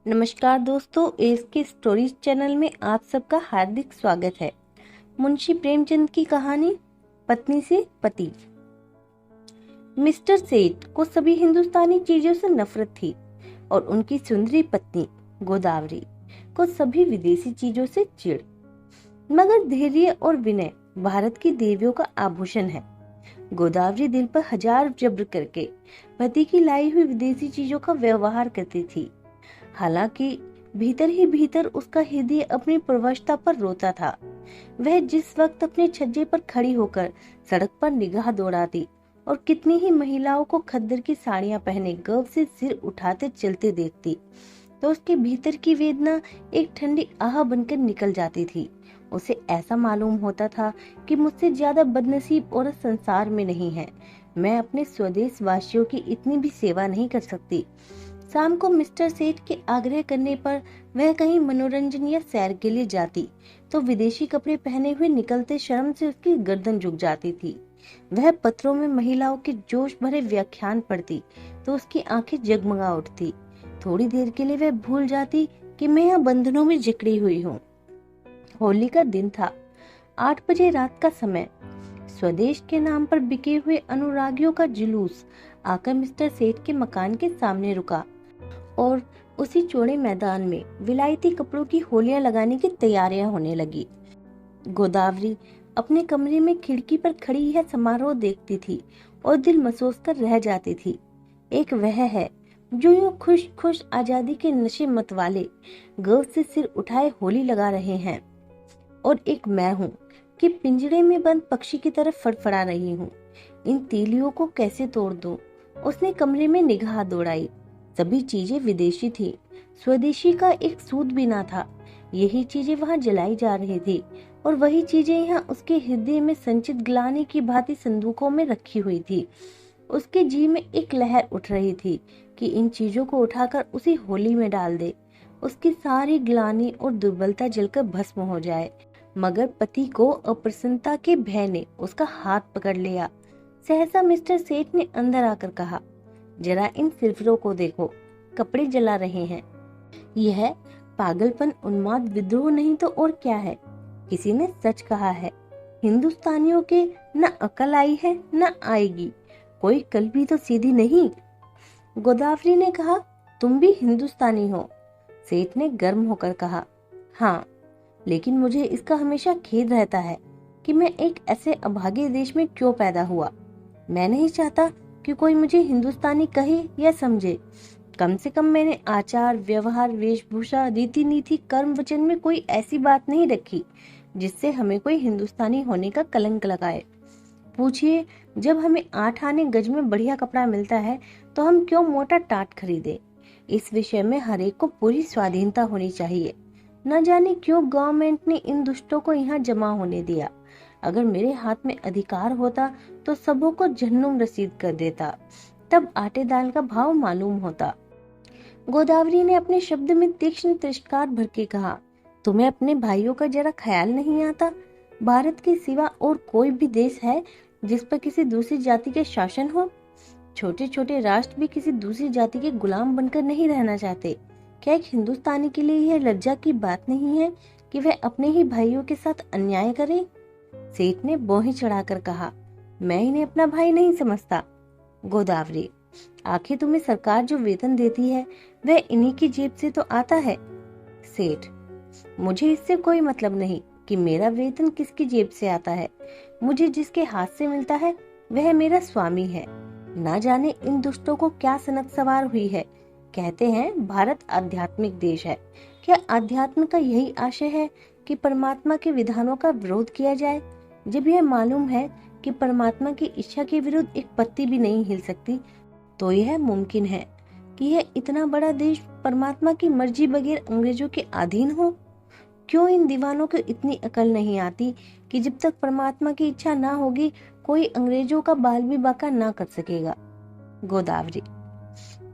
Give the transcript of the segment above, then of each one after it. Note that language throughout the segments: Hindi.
नमस्कार दोस्तों, एसके स्टोरीज चैनल में आप सबका हार्दिक स्वागत है। मुंशी प्रेमचंद की कहानी पत्नी से पति। मिस्टर सेठ को सभी हिंदुस्तानी चीजों से नफरत थी और उनकी सुंदरी पत्नी गोदावरी को सभी विदेशी चीजों से चिढ़। मगर धैर्य और विनय भारत की देवियों का आभूषण है। गोदावरी दिल पर हजार जब्र करके पति की लाई हुई विदेशी चीजों का व्यवहार करती थी। हालांकि भीतर ही भीतर उसका हृदय अपनी प्रवशता पर रोता था। वह जिस वक्त अपने छज्जे पर खड़ी होकर सड़क पर निगाह दौड़ाती और कितनी ही महिलाओं को खद्दर की साड़ियां पहने गर्व से सिर उठाते चलते देखती, तो उसके भीतर की वेदना एक ठंडी आह बनकर निकल जाती थी। उसे ऐसा मालूम होता था कि मुझसे ज्यादा बदनसीब औरत संसार में नहीं है। मैं अपने स्वदेश वासियों की इतनी भी सेवा नहीं कर सकती। शाम को मिस्टर सेठ के आग्रह करने पर वह कहीं मनोरंजन या सैर के लिए जाती तो विदेशी कपड़े पहने हुए निकलते शर्म से उसकी गर्दन झुक जाती थी। वह पत्रों में महिलाओं के जोश भरे व्याख्यान पढ़ती तो उसकी आंखें जगमगा उठती। थोड़ी देर के लिए वह भूल जाती कि मैं यहाँ बंधनों में जकड़ी हुई हूँ। होली का दिन था। 8 बजे रात का समय। स्वदेश के नाम पर बिके हुए अनुरागियों का जुलूस आकर मिस्टर सेठ के मकान के सामने रुका और उसी चौड़े मैदान में विलायती कपड़ों की होलियां लगाने की तैयारियां होने लगी। गोदावरी अपने कमरे में खिड़की पर खड़ी यह समारोह देखती थी और दिल मसोस कर रह जाती थी। एक वह है जो यूं खुश खुश आजादी के नशे मत वाले गर्व से सिर उठाए होली लगा रहे हैं, और एक मैं हूँ कि पिंजरे में बंद पक्षी की तरफ फड़फड़ा रही हूँ। इन तीलियों को कैसे तोड़ दूं? उसने कमरे में निगाह दौड़ाई। सभी चीजें विदेशी थी, स्वदेशी का एक सूत भी ना था। यही चीजें वहां जलाई जा रही थी और वही चीजें यहाँ उसके हृदय में संचित ग्लानि की भांति संदूकों में रखी हुई थी। उसके जी में एक लहर उठ रही थी कि इन चीजों को उठाकर उसी होली में डाल दे, उसकी सारी ग्लानि और दुर्बलता जलकर भस्म हो जाए। मगर पति को अप्रसन्नता के भय ने उसका हाथ पकड़ लिया। सहसा मिस्टर सेठ ने अंदर आकर कहा, जरा इन सिरफिरों को देखो, कपड़े जला रहे हैं। यह पागलपन, उन्माद, विद्रोह नहीं तो और क्या है। किसी ने सच कहा है, हिंदुस्तानियों के न अकल आई है न आएगी। कोई कल भी तो सीधी नहीं। गोदावरी ने कहा, तुम भी हिंदुस्तानी हो। सेठ ने गर्म होकर कहा, हाँ, लेकिन मुझे इसका हमेशा खेद रहता है कि मैं एक ऐसे अभागे देश में क्यों पैदा हुआ। मैं नहीं चाहता कि कोई मुझे हिंदुस्तानी कहे या समझे। कम से कम मैंने आचार, व्यवहार, वेशभूषा, रीति नीति, कर्म, वचन में कोई ऐसी बात नहीं रखी जिससे हमें कोई हिंदुस्तानी होने का कलंक लगाए। पूछिए, जब हमें 8 आने गज में बढ़िया कपड़ा मिलता है तो हम क्यों मोटा टाट खरीदे। इस विषय में हर एक को पूरी स्वाधीनता होनी चाहिए। न जाने क्यों गवर्नमेंट ने इन दुष्टों को यहाँ जमा होने दिया। अगर मेरे हाथ में अधिकार होता तो सबों को जहन्नुम रसीद कर देता, तब आटे दाल का भाव मालूम होता। गोदावरी ने अपने शब्द में तीक्ष्ण तिरस्कार भर के कहा, तुम्हें अपने भाइयों का जरा ख्याल नहीं आता? भारत के सिवा और कोई भी देश है जिस पर किसी दूसरी जाति के शासन हो? छोटे छोटे राष्ट्र भी किसी दूसरी जाति के गुलाम बनकर नहीं रहना चाहते। क्या एक हिंदुस्तानी के लिए यह लज्जा की बात नहीं है कि वह अपने ही भाइयों के साथ अन्याय करे? सेठ ने बोही चढ़ाकर कहा, मैं इन्हें अपना भाई नहीं समझता। गोदावरी, आखिर तुम्हें सरकार जो वेतन देती है वह इन्हीं की जेब से तो आता है। सेठ, मुझे इससे कोई मतलब नहीं कि मेरा वेतन किसकी जेब से आता है। मुझे जिसके हाथ से मिलता है वह मेरा स्वामी है। ना जाने इन दुष्टों को क्या सनक सवार हुई है। कहते हैं भारत आध्यात्मिक देश है। क्या आध्यात्म का यही आशय है कि परमात्मा के विधानों का विरोध किया जाए? जब यह मालूम है कि परमात्मा की इच्छा के विरुद्ध एक पत्ती भी नहीं हिल सकती, तो यह मुमकिन है कि यह इतना बड़ा देश परमात्मा की मर्जी बगैर अंग्रेजों के अधीन हो। क्यों इन दीवानों को इतनी अकल नहीं आती कि जब तक परमात्मा की इच्छा ना होगी कोई अंग्रेजों का बाल भी बांका ना कर सकेगा। गोदावरी,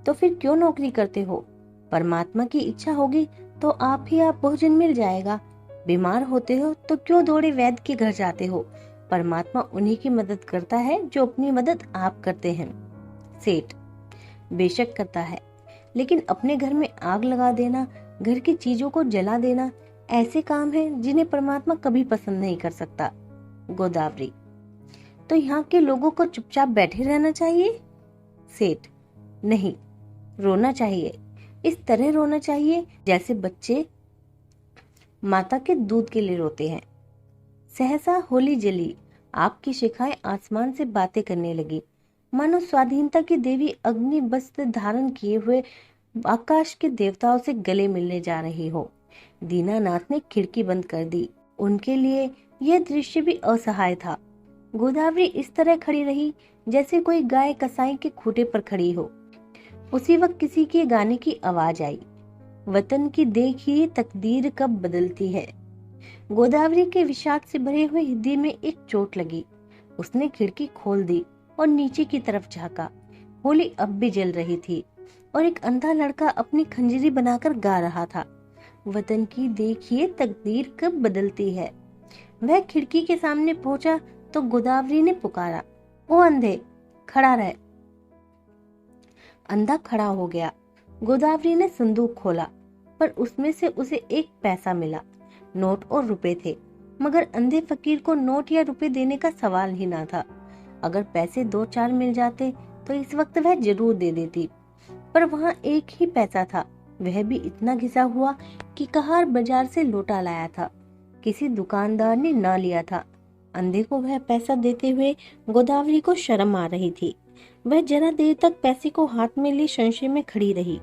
तो फिर क्यों नौकरी करते हो? परमात्मा की इच्छा होगी तो आप भोजन मिल जाएगा। बीमार होते हो तो क्यों दौड़े वैद्य के घर जाते हो? परमात्मा उन्हीं की मदद करता है जो अपनी मदद आप करते हैं। सेठ, बेशक करता है, लेकिन अपने घर में आग लगा देना, घर की चीजों को जला देना ऐसे काम हैं जिन्हें परमात्मा कभी पसंद नहीं कर सकता। गोदावरी: तो यहाँ के लोगों को चुपचाप बैठे रहना चाहिए? सेठ: नहीं, रोना चाहिए। इस तरह रोना चाहिए जैसे बच्चे माता के दूध के लिए रोते हैं। सहसा होली जली, आपकी शिखाएं आसमान से बातें करने लगी, मानो स्वाधीनता की देवी अग्नि वस्त्र धारण किए हुए आकाश के देवताओं से गले मिलने जा रही हो। दीनानाथ ने खिड़की बंद कर दी। उनके लिए यह दृश्य भी असहाय था। गोदावरी इस तरह खड़ी रही जैसे कोई गाय कसाई के खूंटे पर खड़ी हो। उसी वक्त किसी के गाने की आवाज आई, वतन की देखिए तकदीर कब बदलती है। गोदावरी के विषाद से भरे हुए हृदय में एक चोट लगी। उसने खिड़की खोल दी और नीचे की तरफ झांका। होली अब भी जल रही थी और एक अंधा लड़का अपनी खंजरी बनाकर गा रहा था, वतन की देखिए तकदीर कब बदलती है। वह खिड़की के सामने पहुंचा तो गोदावरी ने पुकारा, ओ अंधे, खड़ा रह। अंधा खड़ा हो गया। गोदावरी ने संदूक खोला, पर उसमें से उसे एक पैसा मिला। नोट और रुपए थे, मगर अंधे फकीर को नोट या रुपए देने का सवाल ही ना था। अगर पैसे 2-4 मिल जाते तो इस वक्त वह जरूर दे देती, पर वहाँ एक ही पैसा था, वह भी इतना घिसा हुआ कि कहार बाजार से लौटा लाया था, किसी दुकानदार ने न लिया था। अंधे को वह पैसा देते हुए गोदावरी को शर्म आ रही थी। वह जरा देर तक पैसे को हाथ में ले संशय में खड़ी रही,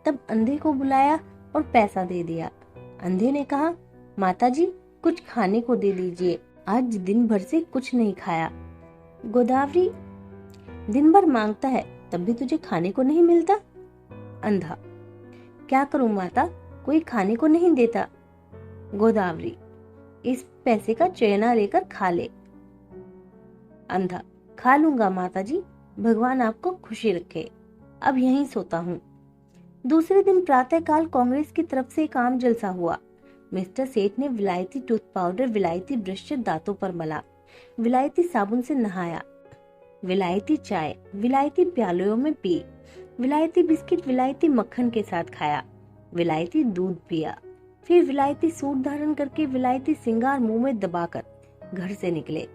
तब अंधे को बुलाया और पैसा दे दिया। अंधे ने कहा, माताजी, कुछ खाने को दे दीजिए, आज दिन भर से कुछ नहीं खाया। गोदावरी: दिन भर मांगता है तब भी तुझे खाने को नहीं मिलता? अंधा: क्या करूं माता, कोई खाने को नहीं देता। गोदावरी: इस पैसे का चयना लेकर खा ले। अंधा: खा लूंगा माताजी, भगवान आपको खुशी रखे, अब यहीं सोता हूँ। दूसरे दिन प्रातःकाल कांग्रेस की तरफ से एक आम जलसा हुआ। मिस्टर सेठ ने विलायती टूथ पाउडर, विलायती ब्रश से दांतों पर मला, विलायती साबुन से नहाया, विलायती चाय विलायती प्यालों में पी, विलायती बिस्किट विलायती मक्खन के साथ खाया, विलायती दूध पिया, फिर विलायती सूट धारण करके विलायती सिंगार मुंह में दबाकर घर से निकले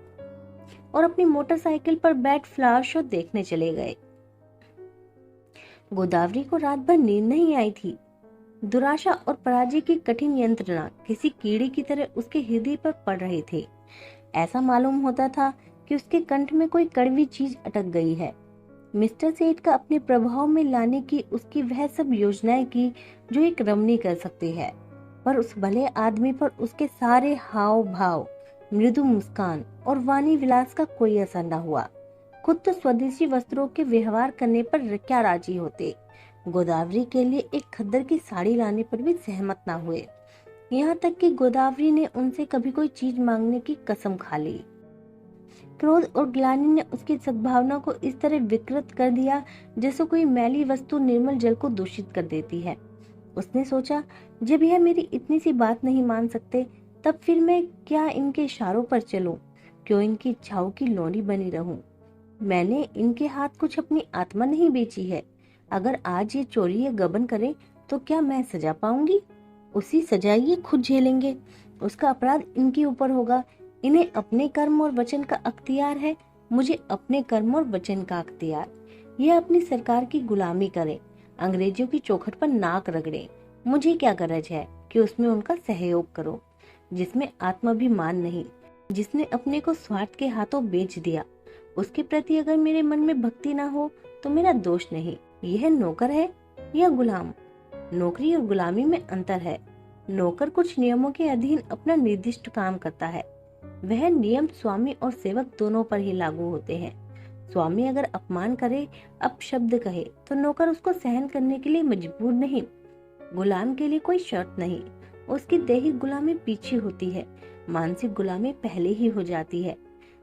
और अपनी मोटरसाइकिल पर बैठ फ्लावर शो देखने चले गए। गोदावरी को रात भर नींद नहीं आई थी। दुराशा और पराजय की कठिन यंत्रणा किसी कीड़े की तरह उसके हृदय पर पड़ रहे थे। ऐसा मालूम होता था कि उसके कंठ में कोई कड़वी चीज अटक गई है। मिस्टर सेठ का अपने प्रभाव में लाने की उसकी वह सब योजनाएं की जो एक रमणी कर सकती है, पर उस भले आदमी पर उसके सारे हाव भाव, मृदु मुस्कान और वाणी विलास का कोई असर न हुआ। खुद तो स्वदेशी वस्त्रों के व्यवहार करने पर क्या राजी होते, गोदावरी के लिए एक खद्दर की साड़ी लाने पर भी सहमत ना हुए। यहाँ तक कि गोदावरी ने उनसे कभी कोई चीज मांगने की कसम खा ली। क्रोध और ग्लानि ने उसकी सद्भावना को इस तरह विकृत कर दिया जैसे कोई मैली वस्तु निर्मल जल को दूषित कर देती है। उसने सोचा, जब यह मेरी इतनी सी बात नहीं मान सकते, तब फिर मैं क्या इनके इशारों पर चलूं? क्यों इनकी इच्छाओं की लोनी बनी रहूं? मैंने इनके हाथ कुछ अपनी आत्मा नहीं बेची है। अगर आज ये चोरी या गबन करें तो क्या मैं सजा पाऊंगी? उसी सजा ये खुद झेलेंगे। उसका अपराध इनके ऊपर होगा। इन्हें अपने कर्म और वचन का अख्तियार है, मुझे अपने कर्म और वचन का अख्तियार। यह अपनी सरकार की गुलामी करे, अंग्रेजों की चौखट पर नाक रगड़े, मुझे क्या गरज है कि उसमें उनका सहयोग करो। जिसमें आत्माभिमान नहीं, जिसने अपने को स्वार्थ के हाथों बेच दिया, उसके प्रति अगर मेरे मन में भक्ति ना हो तो मेरा दोष नहीं। यह नौकर है या गुलाम? नौकरी और गुलामी में अंतर है। नौकर कुछ नियमों के अधीन अपना निर्दिष्ट काम करता है। वह नियम स्वामी और सेवक दोनों पर ही लागू होते हैं। स्वामी अगर अपमान करे, अपशब्द कहे, तो नौकर उसको सहन करने के लिए मजबूर नहीं। गुलाम के लिए कोई शर्त नहीं, उसकी दैहिक गुलामी पीछे होती है, मानसिक गुलामी पहले ही हो जाती है।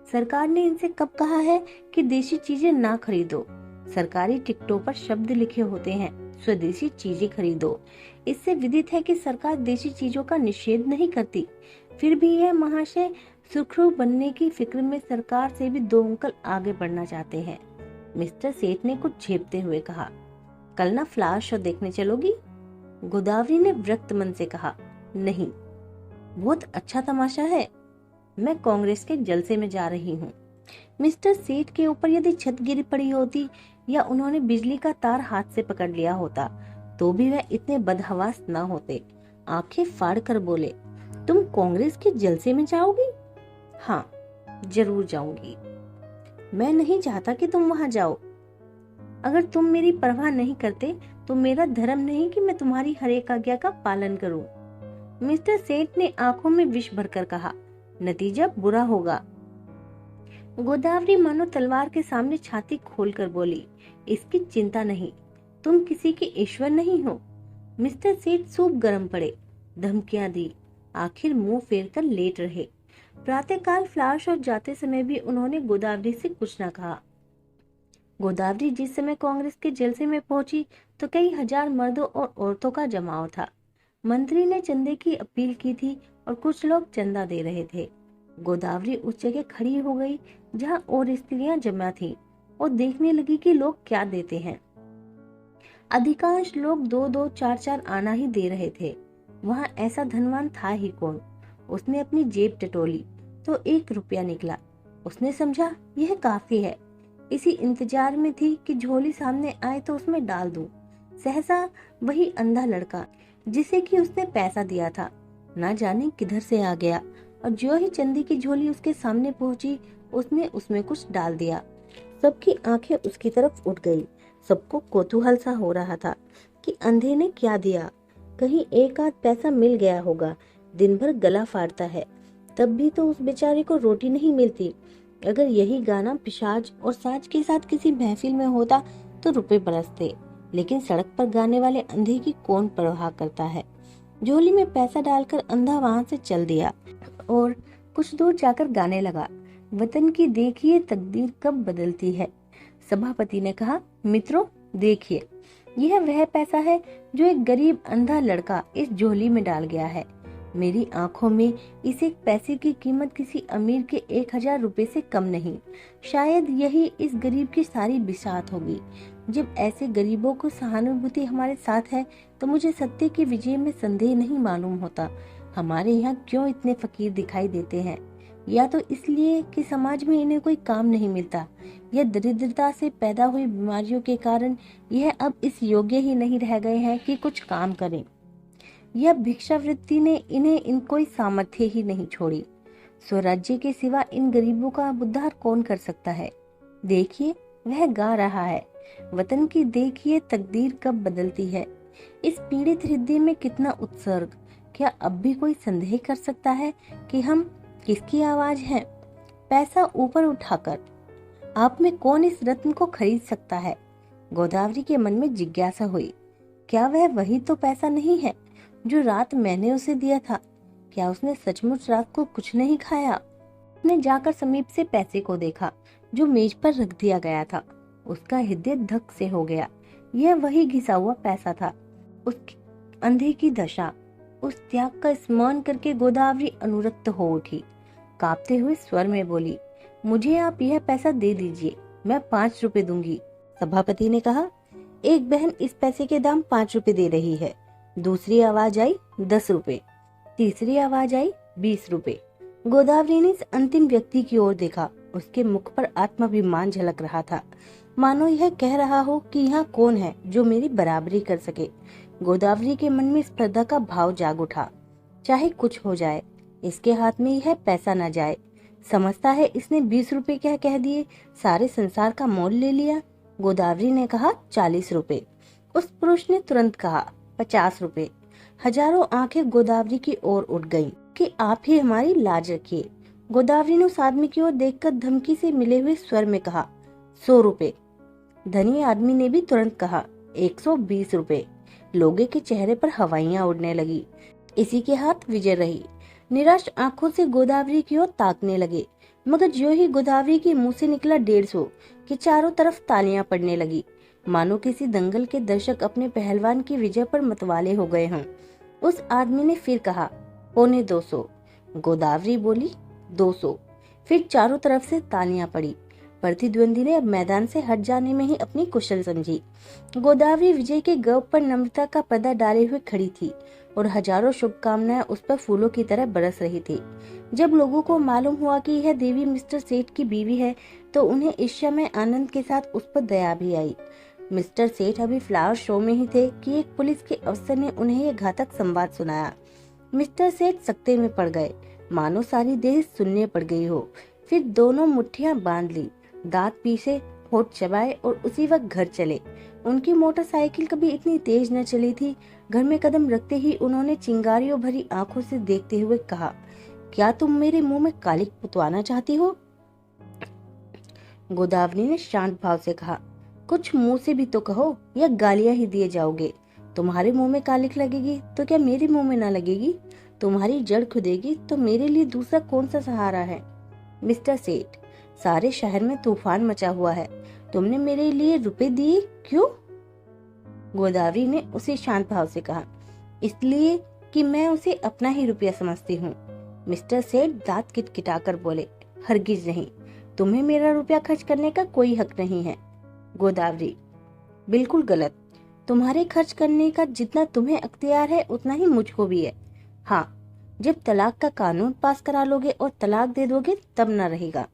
सरकार ने इनसे कब कहा है कि देशी चीजें ना खरीदो? सरकारी टिकटों पर शब्द लिखे होते हैं, स्वदेशी चीजें खरीदो। इससे विदित है कि सरकार देशी चीजों का निषेध नहीं करती। फिर भी यह महाशय सुखरू बनने की फिक्र में सरकार से भी 2 अंकल आगे बढ़ना चाहते हैं। मिस्टर सेठ ने कुछ झेपते हुए कहा, कल ना फ्लावर शो देखने चलोगी? गोदावरी ने विरक्त मन से कहा, नहीं, बहुत अच्छा तमाशा है। मैं कांग्रेस के जलसे में जा रही हूँ। मिस्टर सेठ के ऊपर यदि छत गिरी पड़ी होती या उन्होंने बिजली का तार हाथ से पकड़ लिया होता तो भी वह इतने बदहवास न होते। आंखें फाड़ कर बोले, तुम कांग्रेस के जलसे में जाओगी? हाँ, जरूर जाऊंगी। मैं नहीं चाहता कि तुम वहां जाओ। अगर तुम मेरी परवाह नहीं करते तो मेरा धर्म नहीं कि मैं तुम्हारी हर एक आज्ञा का पालन करूं। मिस्टर सेठ ने आंखों में विष भरकर कहा, नतीजा बुरा होगा। गोदावरी मानो तलवार के सामने छाती खोलकर बोली, इसकी चिंता नहीं, तुम किसी के ईश्वर नहीं हो। मिस्टर सेठ सूप गरम पड़े, धमकियां दी, आखिर मुंह फेर कर लेट रहे। प्रातःकाल फ्लावर शो जाते समय भी उन्होंने गोदावरी से कुछ न कहा। गोदावरी जिस समय कांग्रेस के जलसे में पहुंची तो कई हजार मर्दों और औरतों का जमाव था। मंत्री ने चंदे की अपील की थी और कुछ लोग चंदा दे रहे थे। गोदावरी उस जगह खड़ी हो गई जहां और स्त्रियां जमा थीं और देखने लगी कि लोग क्या देते हैं। अधिकांश लोग 2-2, 4-4 आना ही दे रहे थे। वहां ऐसा धनवान था ही कौन। उसने अपनी जेब टटोली तो 1 रुपया निकला। उसने समझा यह काफी है। इसी इंतजार में थी कि झोली सामने आए तो उसमें डाल दूं। सहसा वही अंधा लड़का जिसे कि उसने पैसा दिया था ना जाने किधर से आ गया और जो ही चंदी की झोली उसके सामने पहुंची उसने उसमें कुछ डाल दिया। सबकी आंखें उसकी तरफ उठ गई। सबको कौतूहल सा हो रहा था कि अंधे ने क्या दिया। कहीं एक आध पैसा मिल गया होगा। दिन भर गला फाड़ता है, तब भी तो उस बेचारे को रोटी नहीं मिलती। अगर यही गाना पिशाच और साज के साथ किसी महफिल में होता तो रुपए बरसते, लेकिन सड़क पर गाने वाले अंधे की कौन परवाह करता है। झोली में पैसा डालकर अंधा वहां से चल दिया और कुछ दूर जाकर गाने लगा, वतन की देखिए तकदीर कब बदलती है। सभापति ने कहा, मित्रों देखिए, यह वह पैसा है जो एक गरीब अंधा लड़का इस झोली में डाल गया है। मेरी आंखों में इस एक पैसे की कीमत किसी अमीर के 1000 रुपए से कम नहीं। शायद यही इस गरीब की सारी बिसात होगी। जब ऐसे गरीबों को सहानुभूति हमारे साथ है तो मुझे सत्य की विजय में संदेह नहीं मालूम होता। हमारे यहाँ क्यों इतने फकीर दिखाई देते हैं? या तो इसलिए कि समाज में इन्हें कोई काम नहीं मिलता, या दरिद्रता से पैदा हुई बीमारियों के कारण यह अब इस योग्य ही नहीं रह गए हैं कि कुछ काम करें। यह भिक्षावृत्ति ने इन्हें कोई सामर्थ्य ही नहीं छोड़ी। स्वराज्य के सिवा इन गरीबों का उद्धार कौन कर सकता है? देखिए, वह गा रहा है, वतन की देखिए तकदीर कब बदलती है। इस पीड़ित हृदय में कितना उत्सर्ग। क्या अब भी कोई संदेह कर सकता है कि हम किसकी आवाज हैं? पैसा ऊपर उठाकर आप में कौन इस रत्न को खरीद सकता है? गोदावरी के मन में जिज्ञासा हुई। क्या वह वही तो पैसा नहीं है जो रात मैंने उसे दिया था? क्या उसने सचमुच रात को कुछ नहीं खाया? उसने जाकर समीप से पैसे को देखा जो मेज पर रख दिया गया था। उसका हृदय धक से हो गया। यह वही घिसा हुआ पैसा था। उस अंधे की दशा, उस त्याग का स्मरण करके गोदावरी अनुरक्त हो उठी। कांपते हुए स्वर में बोली, मुझे आप यह पैसा दे दीजिए, मैं 5 रुपए दूंगी। सभापति ने कहा, एक बहन इस पैसे के दाम 5 रुपए दे रही है। दूसरी आवाज आई 10 रुपए, तीसरी आवाज आई 20 रुपए। गोदावरी ने इस अंतिम व्यक्ति की ओर देखा। उसके मुख पर आत्माभिमान झलक रहा था, मानो यह कह रहा हो कि यहाँ कौन है जो मेरी बराबरी कर सके। गोदावरी के मन में स्पर्धा का भाव जाग उठा। चाहे कुछ हो जाए, इसके हाथ में यह पैसा न जाए। समझता है इसने 20 रुपए क्या कह दिए, सारे संसार का मोल ले लिया। गोदावरी ने कहा 40 रुपए। उस पुरुष ने तुरंत कहा 50 रुपए। हजारों आंखें गोदावरी की ओर उठ गईं कि आप ही हमारी लाज रखिए। गोदावरी ने उस आदमी की ओर देखकर धमकी से मिले हुए स्वर में कहा 100 रुपए। धनी आदमी ने भी तुरंत कहा 120 रुपए। लोगे के चेहरे पर हवाइयां उड़ने लगी। इसी के हाथ विजय रही। निराश आंखों से गोदावरी की ओर ताकने लगे, मगर जो ही गोदावरी के मुंह से निकला 150 कि चारों तरफ तालियां पड़ने लगी, मानो किसी दंगल के दर्शक अपने पहलवान की विजय पर मतवाले हो गए हों। उस आदमी ने फिर कहा 250। गोदावरी बोली 200। फिर चारों तरफ से तालियां पड़ी। प्रतिद्वंदी ने अब मैदान से हट जाने में ही अपनी कुशल समझी। गोदावरी विजय के गर्व पर नम्रता का पर्दा डाले हुए खड़ी थी और हजारों शुभकामनाएं उस पर फूलों की तरह बरस रही थी। जब लोगों को मालूम हुआ कि यह देवी मिस्टर सेठ की बीवी है तो उन्हें ईर्ष्या में आनंद के साथ उस पर दया भी आई। मिस्टर सेठ अभी फ्लावर शो में ही थे कि एक पुलिस के अफसर ने उन्हें यह घातक संवाद सुनाया। मिस्टर सेठ सकते में पड़ गए, मानो सारी देह सुनने पड़ गई हो। फिर दोनों मुट्ठियां बांध ली, दांत पीसे, होठ चबाए और उसी वक्त घर चले। उनकी मोटरसाइकिल कभी इतनी तेज न चली थी। घर में कदम रखते ही उन्होंने चिंगारियों भरी आंखों से देखते हुए कहा, क्या तुम मेरे मुंह में कालिक पुतवाना चाहती हो? गोदावरी ने शांत भाव से कहा, कुछ मुंह से भी तो कहो या गालियां ही दिए जाओगे। तुम्हारे मुंह में कालिक लगेगी तो क्या मेरे मुंह में ना लगेगी? तुम्हारी जड़ खुदेगी तो मेरे लिए दूसरा कौन सा सहारा है? मिस्टर सेठ, सारे शहर में तूफान मचा हुआ है, तुमने मेरे लिए रुपए दिए क्यों? गोदावरी ने उसे शांत भाव से कहा, इसलिए कि मैं उसे अपना ही रुपया समझती हूँ। मिस्टर सेठ दांत किटकिटाकर बोले, हरगिज नहीं, तुम्हें मेरा रुपया खर्च करने का कोई हक नहीं है। गोदावरी, बिल्कुल गलत। तुम्हारे खर्च करने का जितना तुम्हें अख्तियार है उतना ही मुझको भी है। हाँ, जब तलाक का कानून पास करा लोगे और तलाक दे दोगे तब न रहेगा।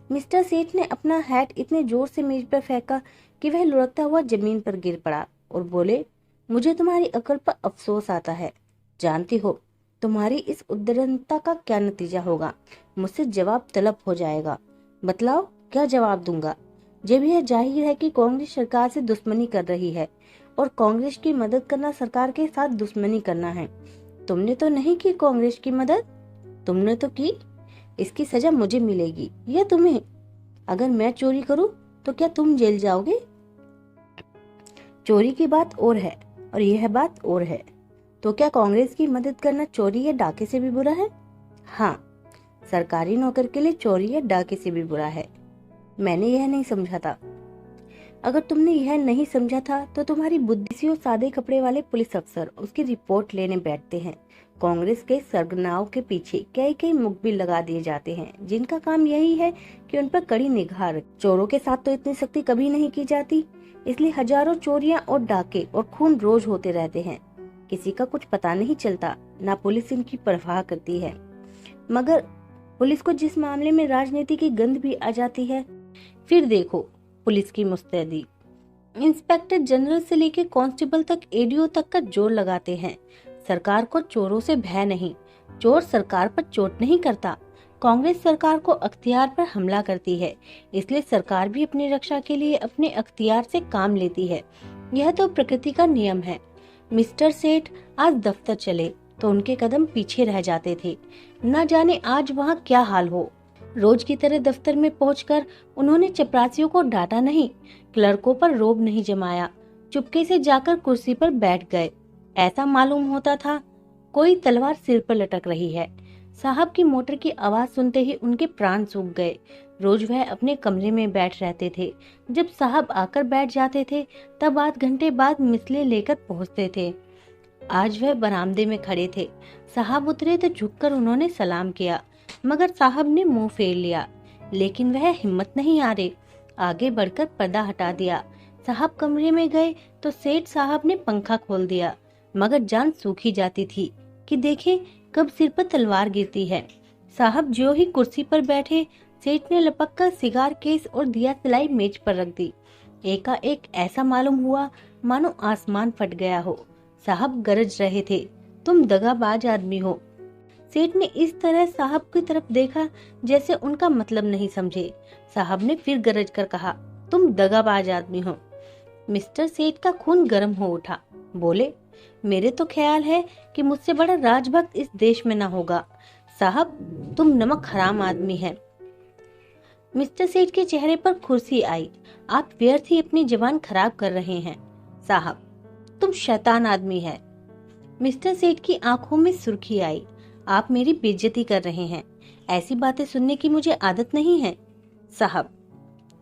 मिस्टर सेठ ने अपना हैट इतने जोर से मेज पर फेंका कि वह लुढ़कता हुआ जमीन पर गिर पड़ा और बोले, मुझे तुम्हारी अकल पर अफसोस आता है। जानती हो तुम्हारी इस उद्दंडता का क्या नतीजा होगा? मुझसे जवाब तलब हो जाएगा। बतलाओ क्या जवाब दूंगा? जब यह जाहिर है कि कांग्रेस सरकार से दुश्मनी कर रही है और कांग्रेस की मदद करना सरकार के साथ दुश्मनी करना है। तुमने तो नहीं की कांग्रेस की मदद, तुमने तो की। इसकी सजा मुझे मिलेगी या तुम्हें? अगर मैं चोरी करूं तो क्या तुम जेल जाओगे? चोरी की बात और है और यह बात और है। तो क्या कांग्रेस की मदद करना चोरी या डाके से भी बुरा है? हाँ, सरकारी नौकर के लिए चोरी या डाके से भी बुरा है। मैंने यह नहीं समझा था। अगर तुमने यह नहीं समझा था तो तुम्हारी बुद्धि से सादे कपड़े वाले पुलिस अफसर उसकी रिपोर्ट लेने बैठते हैं। कांग्रेस के सरगनाओं के पीछे कई कई मुखबिर लगा दिए जाते हैं जिनका काम यही है कि उन पर कड़ी निगाह रखें। चोरों के साथ तो इतनी सख्ती कभी नहीं की जाती, इसलिए हजारों चोरियां और डाके और खून रोज होते रहते हैं। किसी का कुछ पता नहीं चलता, ना पुलिस इनकी परवाह करती है। मगर पुलिस को जिस मामले में राजनीति की गंध भी आ जाती है, फिर देखो पुलिस की मुस्तैदी। इंस्पेक्टर जनरल से लेकर कांस्टेबल तक एडीओ तक का जोर लगाते हैं। सरकार को चोरों से भय नहीं, चोर सरकार पर चोट नहीं करता। कांग्रेस सरकार को अख्तियार पर हमला करती है, इसलिए सरकार भी अपनी रक्षा के लिए अपने अख्तियार से काम लेती है। यह तो प्रकृति का नियम है। मिस्टर सेठ आज दफ्तर चले तो उनके कदम पीछे रह जाते थे। न जाने आज वहाँ क्या हाल हो। रोज की तरह दफ्तर में पहुंचकर उन्होंने चपरासियों को डांटा नहीं, क्लर्कों पर रोब नहीं जमाया, चुपके से जाकर कुर्सी पर बैठ गए। ऐसा मालूम होता था कोई तलवार सिर पर लटक रही है। साहब की मोटर की आवाज सुनते ही उनके प्राण सूख गए। रोज वह अपने कमरे में बैठ रहते थे। जब साहब आकर बैठ जाते थे तब आध घंटे बाद मिसले लेकर पहुंचते थे। आज वह बरामदे में खड़े थे। साहब उतरे तो झुककर उन्होंने सलाम किया, मगर साहब ने मुंह फेर लिया। लेकिन वह हिम्मत नहीं हारे, आगे बढ़कर पर्दा हटा दिया। साहब कमरे में गए तो सेठ साहब ने पंखा खोल दिया, मगर जान सूखी जाती थी कि देखें कब सिर पर तलवार गिरती है। साहब जो ही कुर्सी पर बैठे, सेठ ने लपक कर सिगार केस और दिया सलाई मेज पर रख दी। एकाएक ऐसा मालूम हुआ मानो आसमान फट गया हो। साहब गरज रहे थे, तुम दगाबाज आदमी हो। सेठ ने इस तरह साहब की तरफ देखा जैसे उनका मतलब नहीं समझे। साहब ने फिर गरज कर कहा, तुम दगाबाज आदमी हो। मिस्टर सेठ का खून गर्म हो उठा। बोले, मेरे तो ख्याल है कि मुझसे बड़ा राजभक्त इस देश में न होगा। साहब, तुम नमक हराम आदमी हैं। मिस्टर सेठ के चेहरे पर खुर्सी आई। आप व्यर्थ ही अपनी जबान खराब कर रहे हैं। साहब, तुम शैतान आदमी है। मिस्टर सेठ की आंखों में सुर्खी आई। आप मेरी बेइज्जती कर रहे हैं। ऐसी बातें सुनने की मुझे आदत नहीं है। साहब,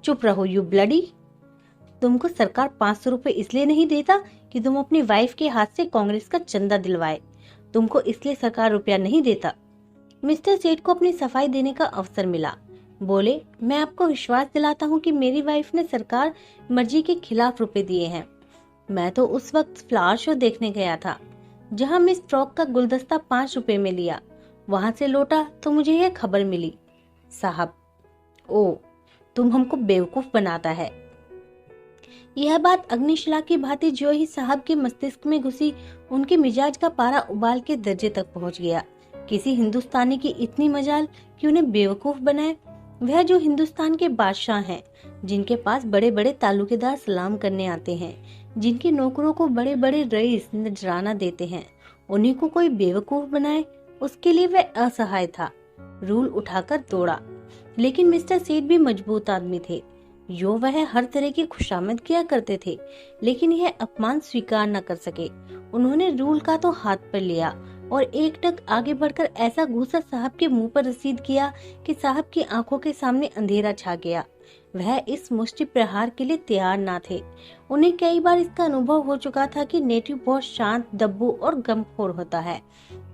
चुप रहो यू ब्लडी। तुमको सरकार 500 रुपए इसलिए नहीं देता कि तुम अपनी वाइफ के हाथ से कांग्रेस का चंदा दिलवाए। तुमको इसलिए सरकार रुपया नहीं देता। मिस्टर सेठ को अपनी सफाई देने का अवसर मिला। बोले, मैं आपको विश्वास दिलाता हूँ कि मेरी वाइफ ने सरकार मर्जी के खिलाफ रुपए दिए हैं। मैं तो उस वक्त फ्लावर शो देखने गया था जहाँ मिस फ्रॉक का गुलदस्ता 5 रुपए में लिया। वहां से लौटा तो मुझे यह खबर मिली। साहब, ओ, तुम हमको बेवकूफ बनाता है। यह बात अग्निशिला की भांति जो ही साहब के मस्तिष्क में घुसी, उनके मिजाज का पारा उबाल के दर्जे तक पहुंच गया। किसी हिंदुस्तानी की इतनी मजाल कि उन्हें बेवकूफ बनाए। वह जो हिंदुस्तान के बादशाह हैं, जिनके पास बड़े बड़े तालुकेदार सलाम करने आते हैं, जिनके नौकरों को बड़े बड़े रईस नजराना देते हैं, उन्हीं को कोई बेवकूफ बनाए, उसके लिए वह असहाय था। रूल उठाकर दौड़ा। लेकिन मिस्टर सेठ भी मजबूत आदमी थे। यो वह हर तरह की खुशामद किया करते थे, लेकिन यह अपमान स्वीकार न कर सके। उन्होंने रूल का तो हाथ पर लिया और एक टक आगे बढ़कर ऐसा घूसा साहब के मुंह पर रसीद किया कि साहब की आंखों के सामने अंधेरा छा गया। वह इस मुष्टि प्रहार के लिए तैयार ना थे। उन्हें कई बार इसका अनुभव हो चुका था कि नेटिव बहुत शांत, दब्बू और गमखोर होता है।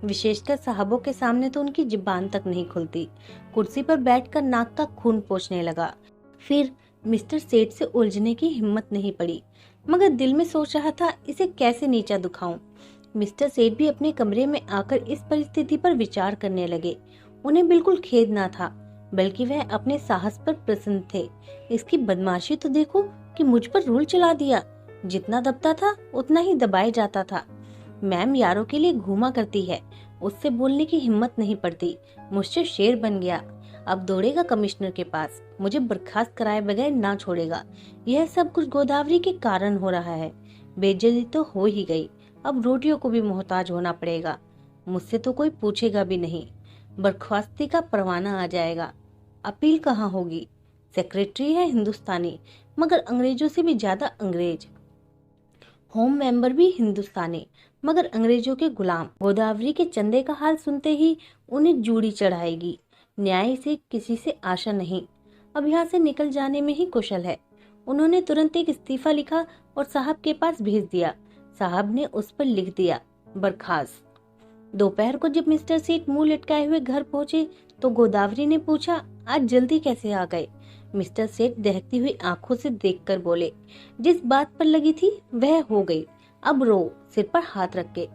विशेषकर साहबों के सामने तो उनकी जुबान तक नहीं खुलती। कुर्सी पर बैठकर नाक का खून पोंछने लगा। फिर मिस्टर सेठ से उलझने की हिम्मत नहीं पड़ी, मगर दिल में सोच रहा था इसे कैसे नीचा दिखाऊं। मिस्टर सेठ भी अपने कमरे में आकर इस परिस्थिति पर विचार करने लगे। उन्हें बिल्कुल खेद ना था, बल्कि वह अपने साहस पर प्रसन्न थे। इसकी बदमाशी तो देखो कि मुझ पर रूल चला दिया। जितना दबता था उतना ही दबाया जाता था। मैम यारों के लिए घूमा करती है, उससे बोलने की हिम्मत नहीं पड़ती। मुझसे शेर बन गया। अब दौड़ेगा कमिश्नर के पास, मुझे बर्खास्त कराए बगैर ना छोड़ेगा। यह सब कुछ गोदावरी के कारण हो रहा है। बेइज्जती तो हो ही गई, अब रोटियों को भी मोहताज होना पड़ेगा। मुझसे तो कोई पूछेगा भी नहीं। बर्खास्ती का परवाना आ जाएगा। अपील कहाँ होगी? सेक्रेटरी है हिंदुस्तानी, मगर अंग्रेजों से भी ज्यादा अंग्रेज। होम मेंबर भी हिंदुस्तानी, मगर अंग्रेजों के गुलाम। गोदावरी के चंदे का हाल सुनते ही उन्हें जूड़ी चढ़ाएगी। न्याय से किसी से आशा नहीं, अब यहाँ से निकल जाने में ही कुशल है। उन्होंने तुरंत एक इस्तीफा लिखा और साहब के पास भेज दिया। साहब ने उस पर लिख दिया, बर्खास्त। दोपहर को जब मिस्टर सेठ मुंह लटकाए हुए घर पहुंचे तो गोदावरी ने पूछा, आज जल्दी कैसे आ गए? मिस्टर सेठ दहकती हुई आंखों से देखकर बोले, जिस बात पर लगी थी वह हो गई, अब रो, सिर पर हाथ रख के।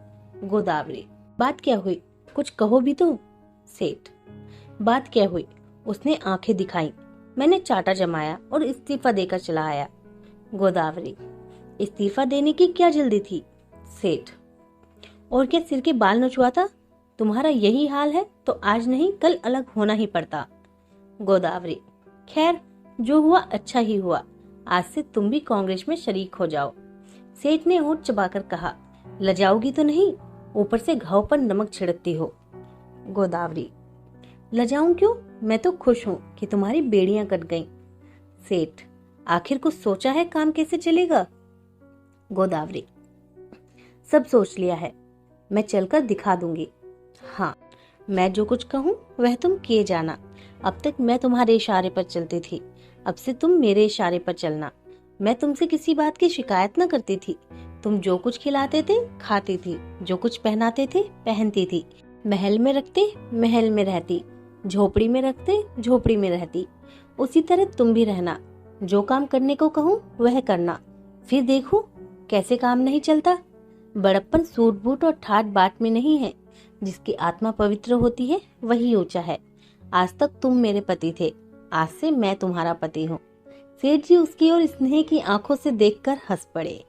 गोदावरी, बात क्या हुई? कुछ कहो भी तो। सेठ, बात क्या हुई? उसने आंखें दिखाई। मैंने चाटा जमाया और इस्तीफा देकर चला आया। गोदावरी, इस्तीफा देने की क्या जल्दी थी? सेठ, और क्या सिर के बाल नोचवा था? तुम्हारा यही हाल है तो आज नहीं कल अलग होना ही पड़ता। गोदावरी, खैर जो हुआ अच्छा ही हुआ। आज से तुम भी कांग्रेस में शरीक हो जाओ। सेठ ने होंठ चबाकर कहा, लजाओगी तो नहीं? ऊपर से घाव पर नमक छिड़कती हो। गोदावरी, लजाऊं क्यों? मैं तो खुश हूँ कि तुम्हारी बेड़ियां कट गईं। सेठ, आखिर कुछ सोचा है काम कैसे चलेगा? गोदावरी, सब सोच लिया है, मैं चलकर दिखा दूंगी। हाँ, मैं जो कुछ कहूँ वह तुम किए जाना। अब तक मैं तुम्हारे इशारे पर चलती थी, अब से तुम मेरे इशारे पर चलना। मैं तुमसे किसी बात की शिकायत न करती थी। तुम जो कुछ खिलाते थे खाती थी, जो कुछ पहनाते थे पहनती थी। महल में रखते महल में रहती, झोपड़ी में रखते झोपड़ी में रहती। उसी तरह तुम भी रहना। जो काम करने को कहूँ वह करना, फिर देखो कैसे काम नहीं चलता। बड़प्पन सूट बूट और ठाट बाट में नहीं है। जिसकी आत्मा पवित्र होती है वही ऊंचा है। आज तक तुम मेरे पति थे, आज से मैं तुम्हारा पति हूँ। सेठ जी उसकी ओर स्नेह की आंखों से देखकर हंस पड़े।